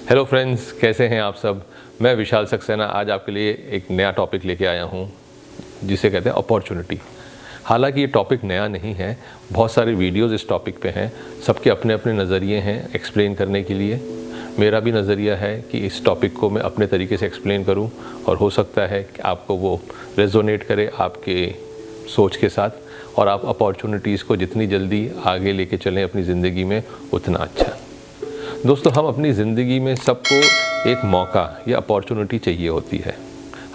Hello friends, कैसे हैं आप सब। मैं विशाल सक्सेना आज आपके लिए एक नया टॉपिक लेके आया हूं जिसे कहते हैं अपॉर्चुनिटी। हालांकि ये टॉपिक नया नहीं है, बहुत सारे वीडियोस इस टॉपिक पे हैं, सबके अपने अपने नज़रिए हैं एक्सप्लेन करने के लिए। मेरा भी नज़रिया है कि इस टॉपिक को मैं अपने तरीके से एक्सप्लेन करूं और हो सकता है कि आपको वो रेजोनेट करे आपके सोच के साथ और आप अपॉर्चुनिटीज़ को जितनी जल्दी आगे लेके चलें अपनी ज़िंदगी में उतना अच्छा। दोस्तों, हम अपनी ज़िंदगी में सबको एक मौका या अपॉर्चुनिटी चाहिए होती है।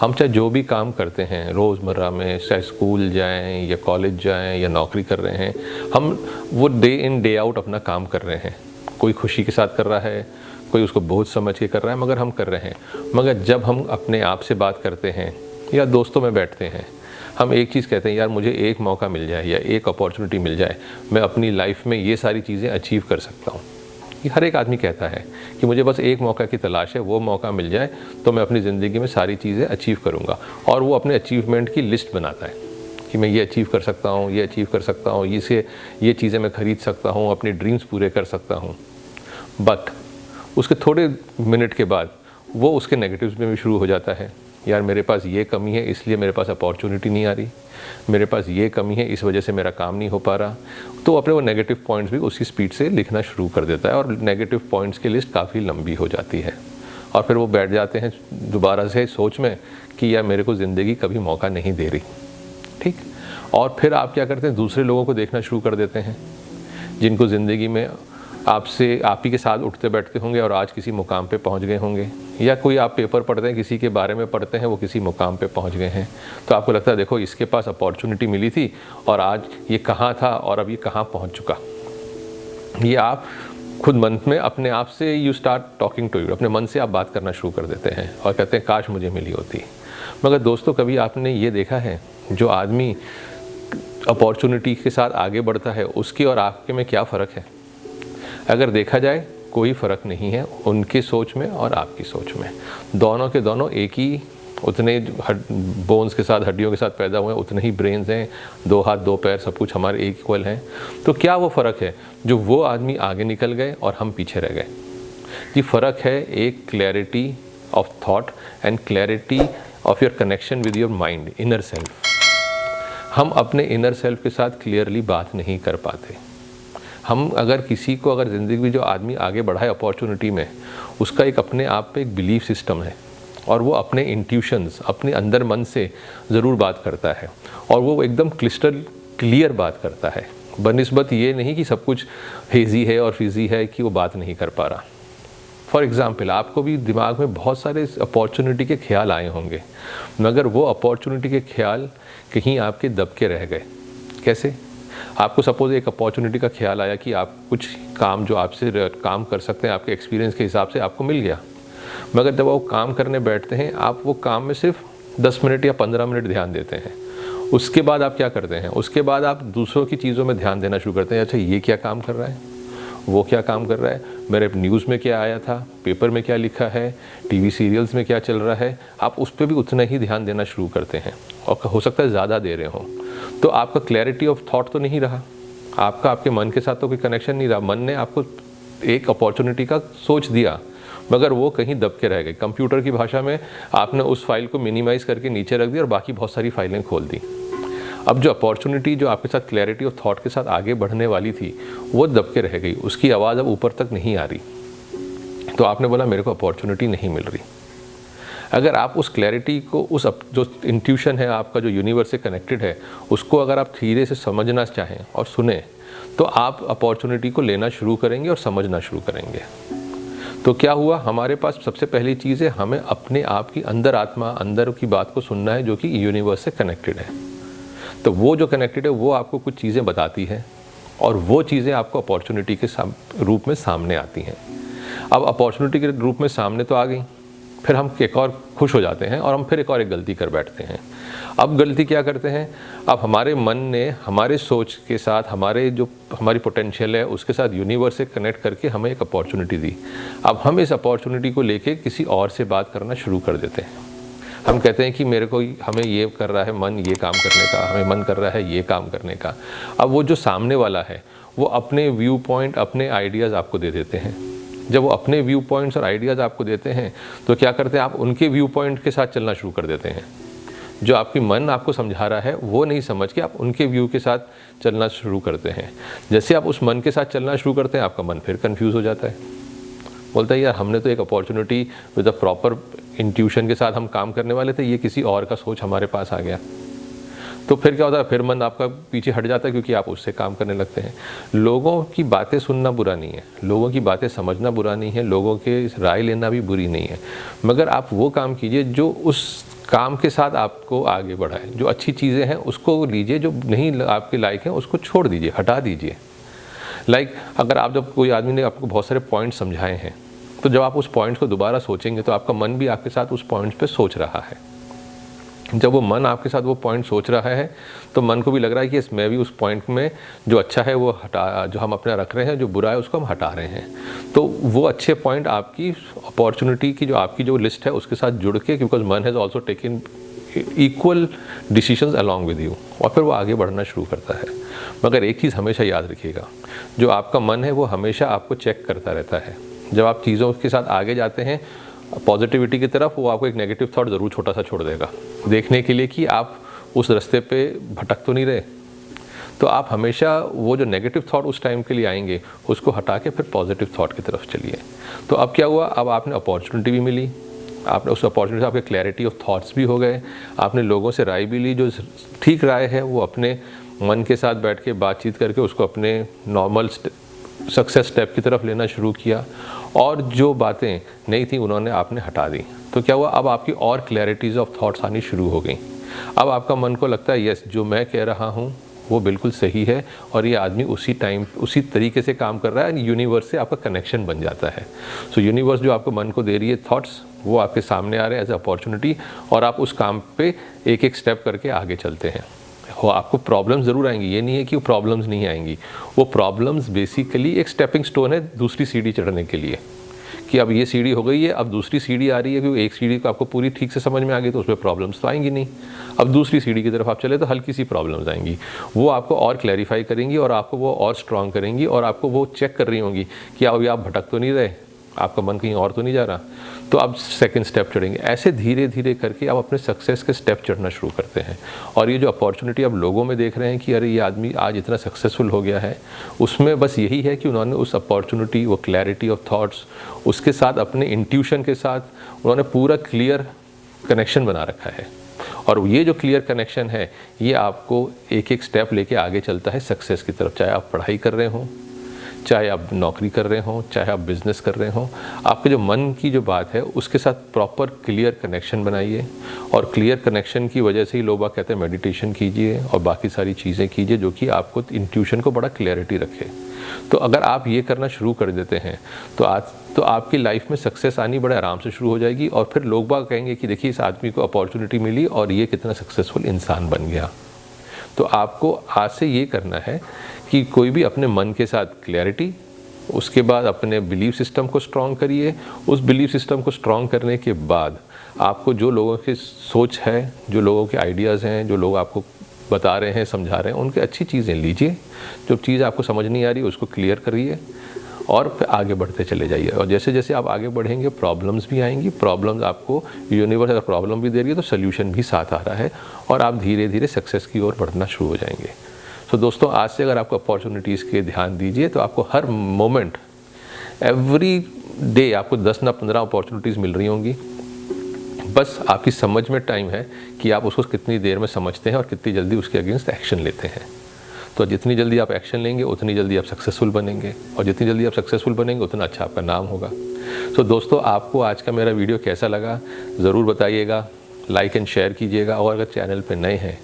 हम चाहे जो भी काम करते हैं रोज़मर्रा में, चाहे स्कूल जाएं या कॉलेज जाएं या नौकरी कर रहे हैं, हम वो डे इन डे आउट अपना काम कर रहे हैं। कोई खुशी के साथ कर रहा है, कोई उसको बोझ समझ के कर रहा है, मगर हम कर रहे हैं। मगर जब हम अपने आप से बात करते हैं या दोस्तों में बैठते हैं, हम एक चीज़ कहते हैं, यार मुझे एक मौका मिल जाए या एक अपॉर्चुनिटी मिल जाए, मैं अपनी लाइफ में ये सारी चीज़ें अचीव कर सकता हूँ। ये हर एक आदमी कहता है कि मुझे बस एक मौका की तलाश है, वो मौका मिल जाए तो मैं अपनी ज़िंदगी में सारी चीज़ें अचीव करूँगा। और वो अपने अचीवमेंट की लिस्ट बनाता है कि मैं ये अचीव कर सकता हूँ, ये अचीव कर सकता हूँ, ये चीज़ें मैं ख़रीद सकता हूँ, अपने ड्रीम्स पूरे कर सकता हूँ। बट उसके थोड़े मिनट के बाद वो उसके नेगेटिव्स में भी शुरू हो जाता है। यार मेरे पास ये कमी है, इसलिए मेरे पास अपॉर्चुनिटी नहीं आ रही, मेरे पास ये कमी है, इस वजह से मेरा काम नहीं हो पा रहा। तो अपने वो नेगेटिव पॉइंट्स भी उसी स्पीड से लिखना शुरू कर देता है और नेगेटिव पॉइंट्स की लिस्ट काफ़ी लंबी हो जाती है। और फिर वो बैठ जाते हैं दोबारा से सोच में कि यार मेरे को ज़िंदगी कभी मौका नहीं दे रही। ठीक। और फिर आप क्या करते हैं, दूसरे लोगों को देखना शुरू कर देते हैं जिनको ज़िंदगी में आप ही के साथ उठते बैठते होंगे और आज किसी मुकाम पे पहुंच गए होंगे, या कोई आप पेपर पढ़ते हैं किसी के बारे में पढ़ते हैं वो किसी मुकाम पे पहुंच गए हैं, तो आपको लगता है देखो इसके पास अपॉर्चुनिटी मिली थी और आज ये कहाँ था और अब ये कहाँ पहुंच चुका। ये आप खुद मन में अपने आप से you start talking to you, अपने मन से आप बात करना शुरू कर देते हैं और कहते हैं काश मुझे मिली होती। मगर दोस्तों, कभी आपने ये देखा है जो आदमी अपॉर्चुनिटी के साथ आगे बढ़ता है उसकी और आपके में क्या फ़र्क है? अगर देखा जाए कोई फ़र्क नहीं है उनकी सोच में और आपकी सोच में। दोनों के दोनों एक ही, उतने बोन्स के साथ, हड्डियों के साथ पैदा हुए हैं, उतने ही ब्रेन्स हैं, 2 हाथ 2 पैर, सब कुछ हमारे एक इक्वल हैं। तो क्या वो फ़र्क है जो वो आदमी आगे निकल गए और हम पीछे रह गए? ये फ़र्क है एक clarity of thought and clarity of your connection with your mind, inner self. हम अपने इनर सेल्फ के साथ क्लियरली बात नहीं कर पाते। हम अगर ज़िंदगी में जो आदमी आगे बढ़ा है अपॉर्चुनिटी में, उसका एक अपने आप पे एक बिलीफ सिस्टम है और वो अपने इंट्यूशंस, अपने अंदर मन से ज़रूर बात करता है और वो एकदम क्रिस्टल क्लियर बात करता है, बनिस्बत ये नहीं कि सब कुछ हेज़ी है और फिज़ी है कि वो बात नहीं कर पा रहा। फॉर एग्ज़ाम्पल, आपको भी दिमाग में बहुत सारे अपॉर्चुनिटी के ख्याल आए होंगे, मगर वो अपॉर्चुनिटी के ख्याल कहीं आपके दब के रह गए। कैसे? आपको सपोज़ एक अपॉर्चुनिटी का ख्याल आया कि आप कुछ काम जो आपसे काम कर सकते हैं आपके एक्सपीरियंस के हिसाब से आपको मिल गया, मगर जब वो काम करने बैठते हैं आप वो काम में सिर्फ 10 मिनट या 15 मिनट ध्यान देते हैं। उसके बाद आप क्या करते हैं? उसके बाद आप दूसरों की चीज़ों में ध्यान देना शुरू करते हैं। अच्छा, ये क्या काम कर रहा है, वो क्या काम कर रहा है, मेरे न्यूज़ में क्या आया था, पेपर में क्या लिखा है, टीवी सीरियल्स में क्या चल रहा है, आप उस पर भी उतना ही ध्यान देना शुरू करते हैं और हो सकता है ज़्यादा दे रहे हों। तो आपका क्लैरिटी ऑफ थॉट तो नहीं रहा, आपके मन के साथ तो कोई कनेक्शन नहीं रहा। मन ने आपको एक अपॉर्चुनिटी का सोच दिया मगर वो कहीं दब के रह गए। कंप्यूटर की भाषा में आपने उस फाइल को मिनिमाइज़ करके नीचे रख दिया और बाकी बहुत सारी फाइलें खोल दी। अब जो अपॉर्चुनिटी जो आपके साथ क्लैरिटी ऑफ थॉट के साथ आगे बढ़ने वाली थी वो दब के रह गई, उसकी आवाज़ अब ऊपर तक नहीं आ रही। तो आपने बोला मेरे को अपॉर्चुनिटी नहीं मिल रही। अगर आप उस क्लैरिटी को, जो इंट्यूशन है आपका, जो यूनिवर्स से कनेक्टेड है, उसको अगर आप धीरे से समझना चाहें और सुने तो आप अपॉर्चुनिटी को लेना शुरू करेंगे और समझना शुरू करेंगे। तो क्या हुआ, हमारे पास सबसे पहली चीज़ है, हमें अपने आप की अंदर आत्मा, अंदर की बात को सुनना है जो कि यूनिवर्स से कनेक्टेड है। तो वो जो कनेक्टेड है वो आपको कुछ चीज़ें बताती है और वो चीज़ें आपको अपॉर्चुनिटी के रूप में सामने आती हैं। अब अपॉर्चुनिटी के रूप में सामने तो आ गई, फिर हम एक और खुश हो जाते हैं और हम फिर एक और गलती कर बैठते हैं। अब गलती क्या करते हैं, अब हमारे मन ने हमारे सोच के साथ, हमारी पोटेंशियल है उसके साथ यूनिवर्स से कनेक्ट करके हमें एक अपॉर्चुनिटी दी। अब हम इस अपॉर्चुनिटी को लेके किसी और से बात करना शुरू कर देते हैं। हम कहते हैं कि हमें ये कर रहा है मन, ये काम करने का, हमें मन कर रहा है ये काम करने का। अब वो जो सामने वाला है वो अपने व्यू पॉइंट, अपने आइडियाज़ आपको दे देते हैं जब वो अपने व्यू पॉइंट्स और आइडियाज़ आपको देते हैं तो क्या करते हैं, आप उनके व्यू पॉइंट के साथ चलना शुरू कर देते हैं। जो आपकी मन आपको समझा रहा है वो नहीं समझ के आप उनके व्यू के साथ चलना शुरू करते हैं। जैसे आप उस मन के साथ चलना शुरू करते हैं, आपका मन फिर कंफ्यूज हो जाता है, बोलता है यार हमने तो एक opportunity with a proper intuition के साथ हम काम करने वाले थे, ये किसी और का सोच हमारे पास आ गया। तो फिर क्या होता है, फिर मन आपका पीछे हट जाता है क्योंकि आप उससे काम करने लगते हैं। लोगों की बातें सुनना बुरा नहीं है, लोगों की बातें समझना बुरा नहीं है, लोगों के राय लेना भी बुरी नहीं है, मगर आप वो काम कीजिए जो उस काम के साथ आपको आगे बढ़ाए। जो अच्छी चीज़ें हैं उसको लीजिए, जो नहीं आपके लायक हैं उसको छोड़ दीजिए, हटा दीजिए। लाइक अगर आप, जब कोई आदमी ने आपको बहुत सारे पॉइंट समझाए हैं, तो जब आप उस पॉइंट्स को दोबारा सोचेंगे तो आपका मन भी आपके साथ उस पॉइंट्स पे सोच रहा है। जब वो मन आपके साथ वो पॉइंट सोच रहा है तो मन को भी लग रहा है कि यस मैं भी उस पॉइंट में जो अच्छा है वो हटा, जो हम अपना रख रहे हैं, जो बुरा है उसको हम हटा रहे हैं। तो वो अच्छे पॉइंट आपकी अपॉर्चुनिटी की, जो आपकी जो लिस्ट है उसके साथ जुड़ के, बिकॉज मन has also taken equal decisions along with you, और फिर वो आगे बढ़ना शुरू करता है। मगर एक चीज़ हमेशा याद रखिएगा, जो आपका मन है वो हमेशा आपको चेक करता रहता है। जब आप चीज़ों के साथ आगे जाते हैं पॉजिटिविटी की तरफ, वो आपको एक नेगेटिव थॉट ज़रूर छोटा सा छोड़ देगा, देखने के लिए कि आप उस रास्ते पे भटक तो नहीं रहे। तो आप हमेशा वो जो नेगेटिव थॉट उस टाइम के लिए आएंगे उसको हटा के फिर पॉजिटिव थॉट की तरफ चलिए। तो अब क्या हुआ, अब आपने अपॉर्चुनिटी भी मिली, आपने उस अपॉर्चुनिटी से आपके क्लैरिटी ऑफ थॉट्स भी हो गए, आपने लोगों से राय भी ली, जो ठीक राय है वो अपने मन के साथ बैठ के बातचीत करके उसको अपने नॉर्मल सक्सेस स्टेप की तरफ लेना शुरू किया, और जो बातें नहीं थी उन्होंने आपने हटा दी। तो क्या हुआ, अब आपकी और क्लैरिटीज़ ऑफ थॉट्स आनी शुरू हो गई। अब आपका मन को लगता है यस जो मैं कह रहा हूँ वो बिल्कुल सही है, और ये आदमी उसी टाइम उसी तरीके से काम कर रहा है, यूनिवर्स से आपका कनेक्शन बन जाता है। सो यूनिवर्स जो आपको मन को दे रही है थॉट्स, वो आपके सामने आ रहे हैं एज ए अपॉर्चुनिटी, और आप उस काम पे एक एक स्टेप करके आगे चलते हैं। हो आपको प्रॉब्लम्स ज़रूर आएंगी, ये नहीं है कि वो प्रॉब्लम्स नहीं आएंगी, वो प्रॉब्लम्स बेसिकली एक स्टेपिंग स्टोन है दूसरी सीढ़ी चढ़ने के लिए, कि अब ये सीढ़ी हो गई है, अब दूसरी सीढ़ी आ रही है, क्योंकि एक सीढ़ी को आपको पूरी ठीक से समझ में आ गई तो उसमें प्रॉब्लम्स तो आएंगी नहीं। अब दूसरी सीढ़ी की तरफ आप चले तो हल्की सी प्रॉब्लम्स आएंगी, वो आपको और क्लैरिफाई करेंगी और आपको वो और स्ट्रॉन्ग करेंगी, और आपको वो चेक कर रही होंगी कि अभी आप भटक तो नहीं रहे, आपका मन कहीं और तो नहीं जा रहा, तो आप सेकंड स्टेप चढ़ेंगे। ऐसे धीरे धीरे करके आप अपने सक्सेस के स्टेप चढ़ना शुरू करते हैं। और ये जो अपॉर्चुनिटी आप लोगों में देख रहे हैं कि अरे ये आदमी आज इतना सक्सेसफुल हो गया है, उसमें बस यही है कि उन्होंने उस अपॉर्चुनिटी, वो क्लैरिटी ऑफ थॉट्स, उसके साथ अपने इंट्यूशन के साथ उन्होंने पूरा क्लियर कनेक्शन बना रखा है। और ये जो क्लियर कनेक्शन है ये आपको एक एक स्टेप लेके आगे चलता है सक्सेस की तरफ। चाहे आप पढ़ाई कर रहे हों, चाहे आप नौकरी कर रहे हों, चाहे आप बिज़नेस कर रहे हों, आपके जो मन की जो बात है उसके साथ प्रॉपर क्लियर कनेक्शन बनाइए। और क्लियर कनेक्शन की वजह से ही लोग कहते हैं मेडिटेशन कीजिए और बाकी सारी चीज़ें कीजिए जो कि आपको इंट्यूशन को बड़ा क्लैरिटी रखे। तो अगर आप ये करना शुरू कर देते हैं तो आपकी लाइफ में सक्सेस आनी बड़े आराम से शुरू हो जाएगी। और फिर लोग बाग कहेंगे कि देखिए इस आदमी को अपॉर्चुनिटी मिली और ये कितना सक्सेसफुल इंसान बन गया। तो आपको आज से ये करना है कि कोई भी अपने मन के साथ क्लैरिटी, उसके बाद अपने बिलीफ सिस्टम को स्ट्रॉन्ग करिए। उस बिलीफ सिस्टम को स्ट्रॉन्ग करने के बाद आपको जो लोगों की सोच है, जो लोगों के आइडियाज़ हैं, जो लोग आपको बता रहे हैं, समझा रहे हैं, उनकी अच्छी चीज़ें लीजिए। जो चीज़ आपको समझ नहीं आ रही उसको क्लियर करिए और फिर आगे बढ़ते चले जाइए। और जैसे जैसे आप आगे बढ़ेंगे प्रॉब्लम्स भी आएंगी, प्रॉब्लम्स आपको यूनिवर्स अगर प्रॉब्लम भी दे रही है तो सोल्यूशन भी साथ आ रहा है और आप धीरे धीरे सक्सेस की ओर बढ़ना शुरू हो जाएंगे। तो दोस्तों आज से अगर आपको अपॉर्चुनिटीज़ के ध्यान दीजिए तो आपको हर मोमेंट, एवरी डे आपको 10 ना 15 अपॉर्चुनिटीज़ मिल रही होंगी। बस आपकी समझ में टाइम है कि आप उसको कितनी देर में समझते हैं और कितनी जल्दी उसके अगेंस्ट एक्शन लेते हैं। तो जितनी जल्दी आप एक्शन लेंगे उतनी जल्दी आप सक्सेसफुल बनेंगे और जितनी जल्दी आप सक्सेसफुल बनेंगे उतना अच्छा आपका नाम होगा। तो दोस्तों आपको आज का मेरा वीडियो कैसा लगा ज़रूर बताइएगा, लाइक एंड शेयर कीजिएगा और अगर चैनल पे नए हैं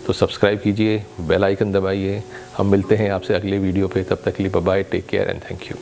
तो सब्सक्राइब कीजिए, बेल आइकन दबाइए। हम मिलते हैं आपसे अगले वीडियो पे, तब तक के लिए bye bye, take care and thank you.